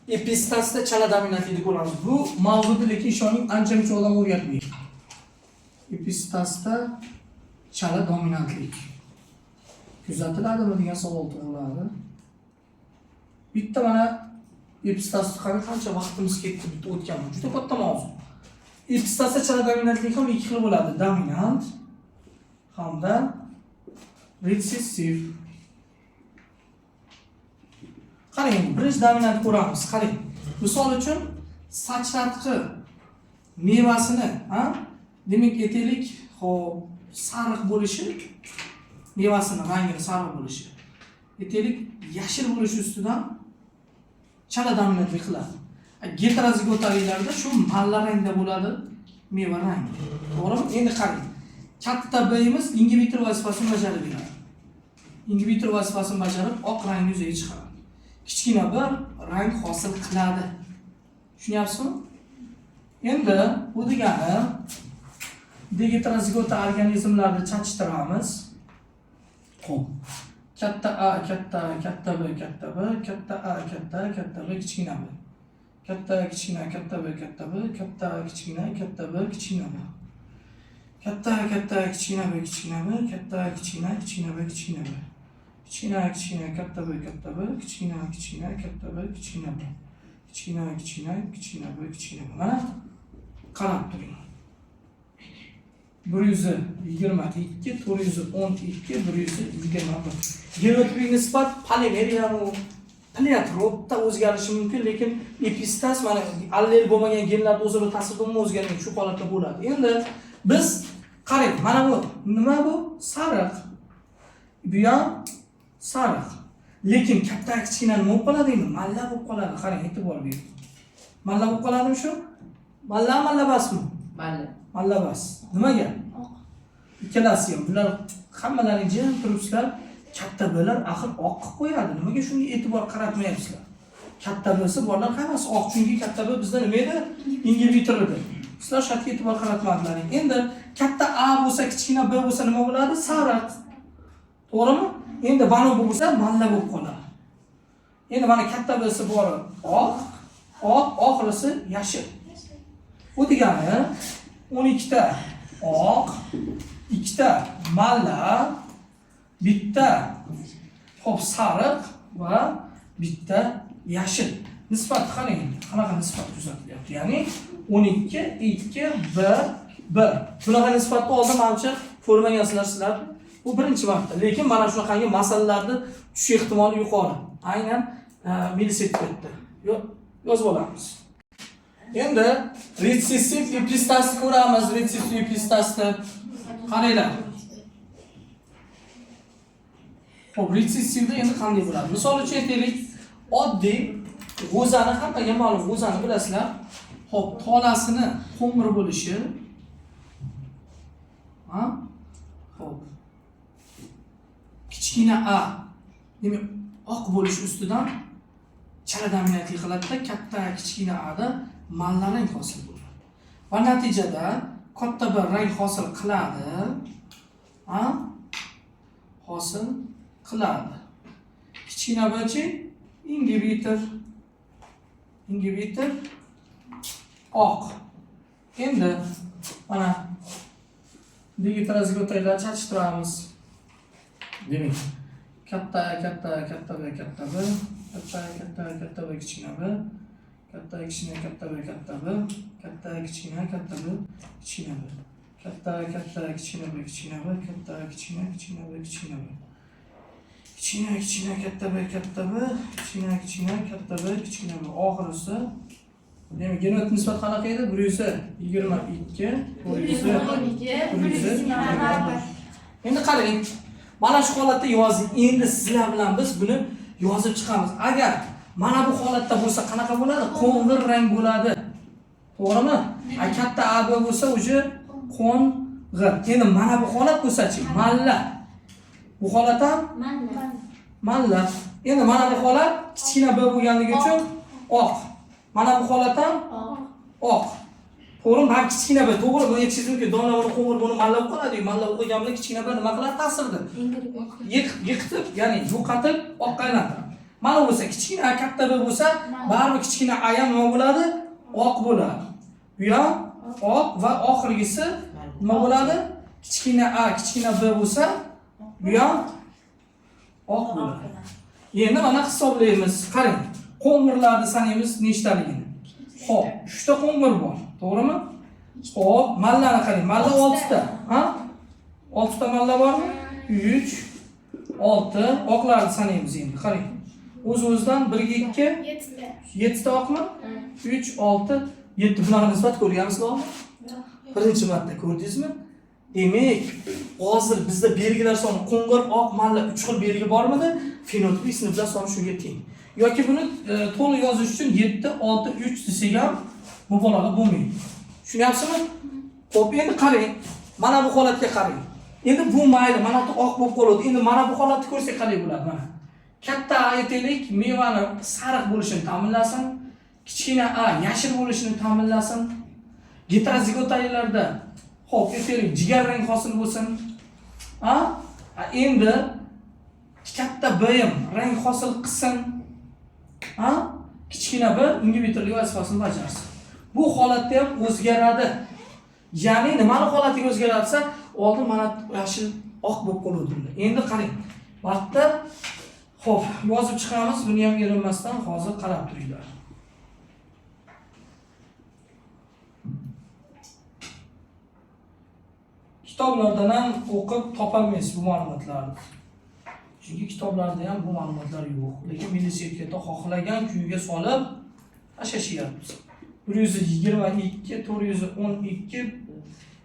epistasida chala dominantlikni ko'ramiz. Bu mavzuda lekin ishoning ancha-muncha odam o'rgatmaydi. Epistasida chala dominantlik kuzatiladimi degan savol tug'iladi. Bitta mana epistasida qancha vaqtimiz ketdi, bitta o'tganmiz. Juda katta mavzu. Epistasida chala dominantlik ham ikki xil bo'ladi. Dominant hamda recessiv. Qarang, birinchi dominant ko'ramiz. Qarang. Misol uchun sachratqi mevasini, demak aytaylik, xo'p, sariq bo'lishi, mevasini rangini sariq bo'lishi. Aytaylik, yashil bo'lishi ustidan chala dominantlik qiladi. Heterozigotaliklarda shu malla rangda bo'ladi meva rangi. To'g'rimi? Endi qarang. Katta B'imiz ingibitor vazifasini bajarib beradi. Ingibitor vazifasini bajarib oq rangni yuzaga chiqaradi. Kichkina bir rang hosil qiladi. Tushunyapsizmi? Endi bu degani heterozigota organizmlarni chachtiramiz. Xo'p. Katta A, katta B, katta B, katta A, katta B, kichkina B. Katta kichkina, katta B, katta B, katta kichkina, katta B, kichkina B. Katta kichkina B, kichkina B, katta kichkina, kichkina B, kichkina B. Kichkina, katta B, katta B, kichkina, katta B, kichkina B. Kichkina, B, kichkina B. Mana qarab turing. 122, 412, 121. Genotipik nisbat polimeriyamu pleiotrobda o'zgarishi mumkin, lekin epistas mana allel bo'lmagan genlar o'zaro ta'sirda o'zgarmaydi, shu holatda bo'ladi. Endi biz qarang, mana bu nima bu? Sariq. Bu ham sariq. Lekin katta kichkina nima bo'lib qoladi endi? Malla bo'lib qoladi. Qarang, e'tibor bering. Malla bo'lib qoladimi shu? Malla basmi? Malla bas. Nimaga? Ikkalasi ham bular hammalaring jim turibsizlar. Katta bo'lar axir oq qilib qo'yadi. Nimaga shunga e'tibor qaratmayapsizlar? Katta bo'lsa borlar hammasi oq, chunki katta bo'l bizda nima edi? Ingibitor edi. Sizlar shartga e'tibor qaratmadinglar. Endi katta A bo'lsa, kichkina B bo'lsa nima bo'ladi? Sariq. To'g'rimi? Endi mana bu bo'lsa malla bo'lib qoladi. Endi mana katta bo'lsa bor oq, oxirisi yashil. Bu degani 12 ta oq, 2 ta malla, bitta xo'p sariq va bitta yashil. Nisbat qarang, qanaqa nisbat kuzatilyapti? Ya'ni 12, 2, 1. Bunaqa nisbatni oldin menimcha ko'rmagansizlar sizlar. Bu birinchi marta. Lekin mana shunaqangi masalalarni tushish ehtimoli yuqori. Aynan millisekretda. Yozib olamiz. Endi recessiv epistasni ko'ramiz. Recessiv epistasni qaranglar. Xo'p, recessivda endi qanday bo'ladi? Misol uchun aytaylik, oddiy g'o'zani hammaga ma'lum, g'o'zani bilasizlar. Xo'p, tolasini qo'ng'ir bo'lishi. Xo'p. Kichkina A, demak, oq bo'lish ustidan chala dominantlik qiladi-da, katta kichkina A da malla rang hosil bo'ladi. Va natijada katta bir rang hosil qiladi. Hosil qiladi. Kichkina B-chi ingibitor oq. Endi mana heterozigotaliklarni chachtiramiz. Demak, katta B, katta B, katta B, kichkina B, katta kichkina, katta B, katta B, katta kichkina, katta B, kichkina B, katta kichkina B, kichkina B, katta kichkina, kichkina B, kichkina B, kichkina, katta B, katta B, kichkina, katta B, kichkina B. Oxirisi demak, genot nisbat qanaqa edi? 122, 112. Endi qarang, mana shu holatda yozing. Endi sizlar bilan biz buni yozib chiqamiz. Agar mana bu holatda bo'lsa qanaqa bo'ladi? Qo'ng'ir rang bo'ladi. To'g'rimi? Katta A B bo'lsa o'sha qo'ng'ir. Endi mana bu holat bo'lsa-chi, malla. Bu holat ham malla. Endi mana bu holat kichkina B bo'lganligi uchun oq. Mana bu holat ham oq. To'g'rimi? Ham kichkina B, to'g'ri bu aytishingiz mumkin. Donlavani qo'ng'ir buni malla o'qiladi. Malla o'qigan bilan kichkina B nima qiladi? Ta'sirda. Yiqitib, ya'ni yo'qotib, oqqa aylantiradi. Mana bo'lsa kichkina a katta b bo'lsa, baribir kichkina a ham nima bo'ladi? Oq bo'ladi. Bu ham oq va oxirgisi nima bo'ladi? Kichkina a, kichkina b bo'lsa, bu ham oq bo'ladi. Endi mana hisoblaymiz. Qarang. Qo'ng'irlarni sanaymiz nechtaligini. Xo'p, 3 ta qo'ng'ir bor, to'g'rimi? Xo'p, mallani qarang. Malla 6 ta, ha? 6 ta malla bormi? 3 6 oqlarni sanaymiz endi. Qarang. O'z-o'zidan 1 ga 2 7 ta oqmi? 3 6 7 bunaqa nisbat ko'rganmisizmi? Birinchi marta ko'rdingizmi? Demak, hozir bizda belgilar soni qo'ng'ir, oq, malla 3 xil belgi bormidi? Fenotipik sinflar soni shunga teng. Yoki buni to'liq yozish uchun 7 6 3 desak ham mubolag'a bo'lmaydi. Tushunyapsizmi? Xo'p, endi qarang. Mana bu holatga qarang. Endi bu mayli, mana bu oq bo'lib qoladi. Endi mana bu holatni ko'rsak qanday bo'ladi mana? Katta a aytaylik, mevani sariq bo'lishini ta'minlasin, kichkina a yashil bo'lishini ta'minlasin. Heterozigotalarda xo'p, aytaylik, jigar rang hosil bo'lsin. Endi katta b ham rang hosil qilsin. Kichkina b ingibitorlik vazifasini bajarsin. Bu holatda ham o'zgaradi. Ya'ni nimani holatiga o'zgaradi? Oldin mana yashil oq bo'lib qoladi. Endi qarang. Vaqtda xo'p, yozib chiqamiz. Buni ham erinmasdan hozir qarab turinglar. Kitoblardan ham o'qib topolmaysiz bu ma'lumotlarni. Chunki kitoblarda ham bu ma'lumotlar yo'q. Lekin velosipedga xohlagan kuyiga solib ashashyapmiz. 122 412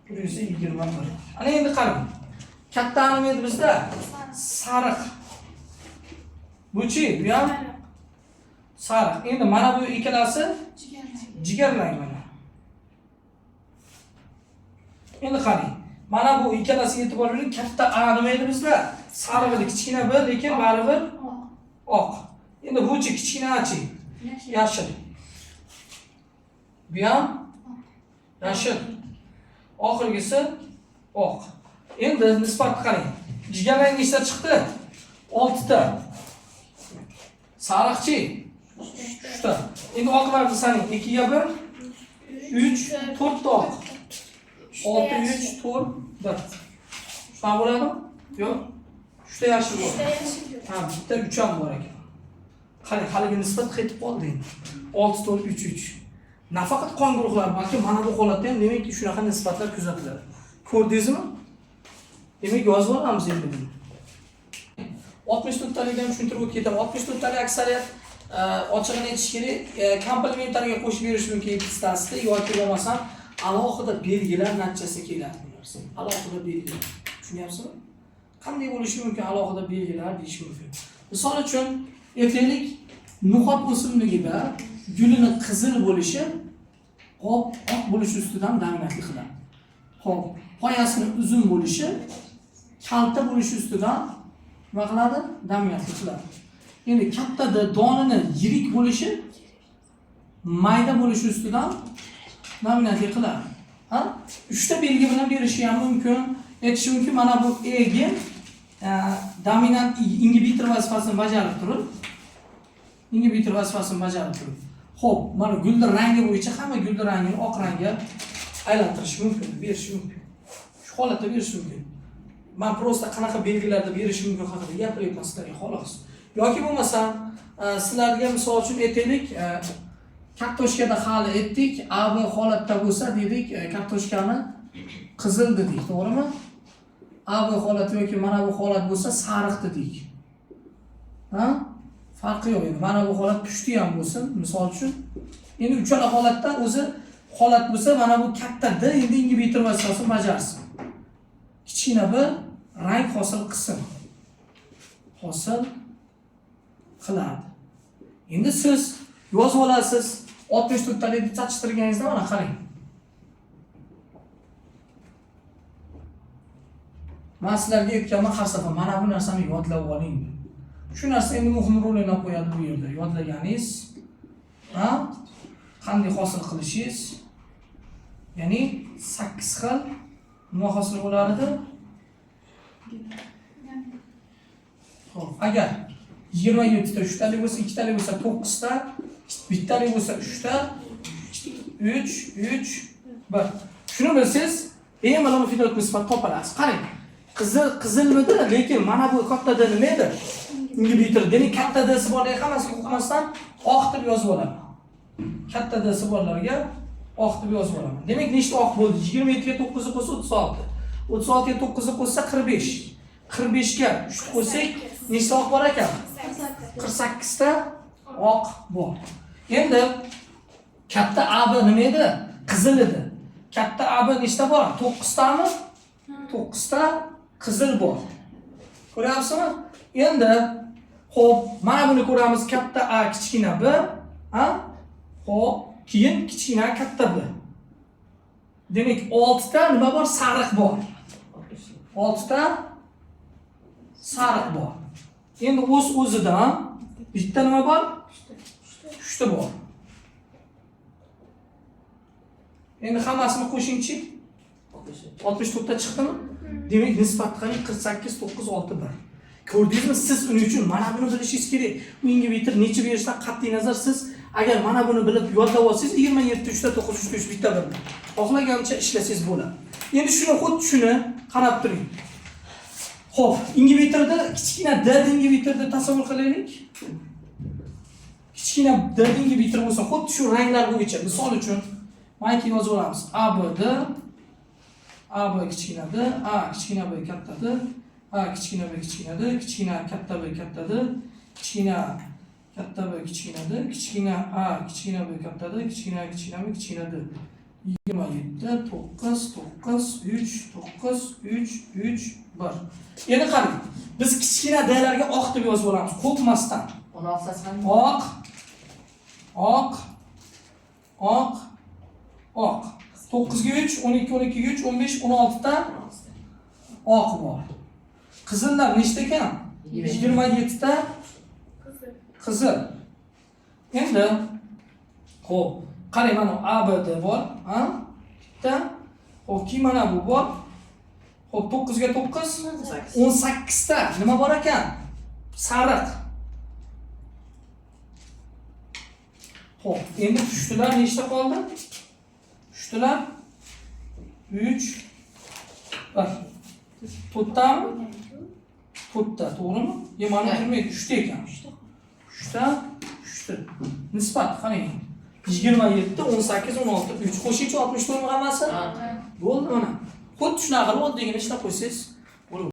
121. Ana endi qarang. Katta nima edi bizda? Sariq. Bu-chi, bu ham sariq. Endi mana bu ikkalasi jigar rang mana. Endi qarang. Mana bu ikkalasiga e'tibor bering. Katta a nima edi bizda? Sariq edi, kichkina b, lekin baribir oq. Endi bu-chi kichkina a-chi? Yashil. Bu ham yashil. Oxirgisi oq. Endi nisbatni qarang. Jigar rang nechta chiqdi? 6 ta. Sariqchi 3 ta. Endi oqlarni sanang. 2 ga 1 3 4 ta oq. 6 3 4 1. Shuna bo'ladimi? Yo'q. 3 ta yashil bor. Ha, bitta 3 ham bor ekan. Qarang, haliga nisbat qaytib qoldi endi. 6 4 3 3. Nafaqat qon guruhlari, balki mana bu holatda ham demakki shunaqa nisbatlar kuzatiladi. Ko'rdingizmi? Demak, yozib olamiz endi buni. 64 talikdan tushuntirib o'tib ketaman. 64 talik aksariyat ochig'ini aytish kerak, komplementariga qo'shib berish mumkin pistasida yoki bo'lmasam alohida belgilar natijasida keladi bu narsa. Alohida belgilar. Tushunyapsizmi? Qanday bo'lishi mumkin alohida belgilar deyish mumkin. Misol uchun, aytaylik, no'xat o'simligida gulini qizil bo'lishi oq bo'lishi ustidan dominantlik qiladi. Xo'p, poyasini uzun bo'lishi kalta bo'lishi ustidan nima qiladi? Dominantlik qiladi. Endi kattada donini yirik bo'lishi mayda bo'lishi ustidan dominantlik qiladi. Ha? 3 ta belgi bilan berishi ham mumkin. Aytish mumkin, mana bu e gen dominant ingibitor vazifasini bajarib turib, ingibitor vazifasini bajarib turib. Xo'p, mana gulni rangi bo'yicha hamma gulni rangini oq rangga aylantirish mumkin, berish mumkin. Shu holatda berish mumkin. Men prosta qanaqa belgilarda berish mumkin haqida gapiryapman sizlarga xolos. Yoki bo'lmasa, sizlarga misol uchun aytaylik, kartoshkada hali aytdik, A B holatda bo'lsa dedik, kartoshkani qizil dedik, to'g'rimi? A B holati yoki mana bu holat bo'lsa sariq dedik. Ha? Farqi yo'q endi. Mana bu holat pushti ham bo'lsin, misol uchun. Endi uchala holatda o'zi holat bo'lsa, mana bu katta D endi ingibitor vazifasini bajarsin. Kichkina b rang hosil qilsin. Hosil qiladi. Endi siz yozib olasiz. 64 talikni chatishtirganingizda mana qarang. Men sizlarga aytganman har safar mana bu narsani yodlab oling. Shu narsa endi muhim rol o'ynab qo'yadi bu yerda. Yodlaganingiz, qanday hosil qilishingiz, ya'ni 8 xil nima hosil bo'lar edi? Xo'p, agar 27 ta 3 talik bo'lsa, 2 talik bo'lsa 9 ta, bittalik bo'lsa 3 ta, 3 1. Shuni bilsangiz, bemalol fidot nisbat topilasiz. Qarang. Qizilmidi, lekin mana bu kattada nima edi? Ingibitor. Demak, katta dasi borlarga hammasiga o'qimasdan oq deb yozib olaman. Katta dasi borlarga oq deb yozib olaman. Demak, nechta oq bo'ldi? 27 ga 9 qo'shsa 36. 36 ga 9 qo'shsa 45. 45 ga 3 qo'shsak, nechta oq bor ekan? 48 ta oq bor. Endi katta AB nima edi? Qizil edi. Katta AB nechta bor? 9 tami? 9 ta qizil bor. Ko'ryapsizmi? Endi xo'p, mana buni ko'ramiz, katta A kichkina B, ha? Xo'p, keyin kichkina katta B. Demak, 6 ta nima bor? Sariq bor. 6 ta sariq bor. Endi o'z-o'zidan bitta nima bor? 3 ta bor. Endi hammasini qo'shingchi. 64 ta chiqdimi? Demak, nisbat qani 48 9 6 1. Ko'rdingizmi? Siz uning uchun mana buni bilishingiz kerak. Unga bitir necha berishdan qat'iy nazar siz agar mana buni bilib yodlab olsangiz 27 3 ta 9 3 ta 3 bitta 1. Xohlagancha ishlasangiz bo'ladi. Endi shuni xuddi shuni qarab turing. Xo'p, ingibitorda kichkina D ingibitorda tasavvur qilaylik. Kichkina D ingibitor bo'lsa, xuddi shu ranglar bo'yicha, misol uchun mana yozib olamiz. ABD A B kichkina D, A kichkina B katta D, A kichkina B kichkina D, kichkina katta B katta D, kichkina katta B kichkina D, kichkina A kichkina B katta D, kichkina B kichkina D. 27 9 9 3 9 3 3 1. Endi qarang. Biz kichkina D'larga oq deb yozib olamiz. Qo'pmasdan. Oq. Oq. Oq. Oq. 9 ga 3, 12 12 ga 3, 15 16 ta oq bor. Qizillar nechta ekan? 27 ta qizil. Endi xo'p, qarang, mana ABD bor, ha? Bitta. Xo'p, keyin mana bu bor. Xo'p, 9 ga 9, 18 ta nima bor ekan? Sariq. Xo'p, endi pushtilar nechta qoldi? Pushtilar 3 1. To'rttami? To'rtta, to'g'rimi? Mana kirmaydi, 3 ta ekan. 3 ta, 3 ta. Nisbat qarang. 27 18 16 3 qo'shimcha 64 mi hammasi? Bo'ldi mana. Xuddi shunaqa oddiygina ishlab qo'ysangiz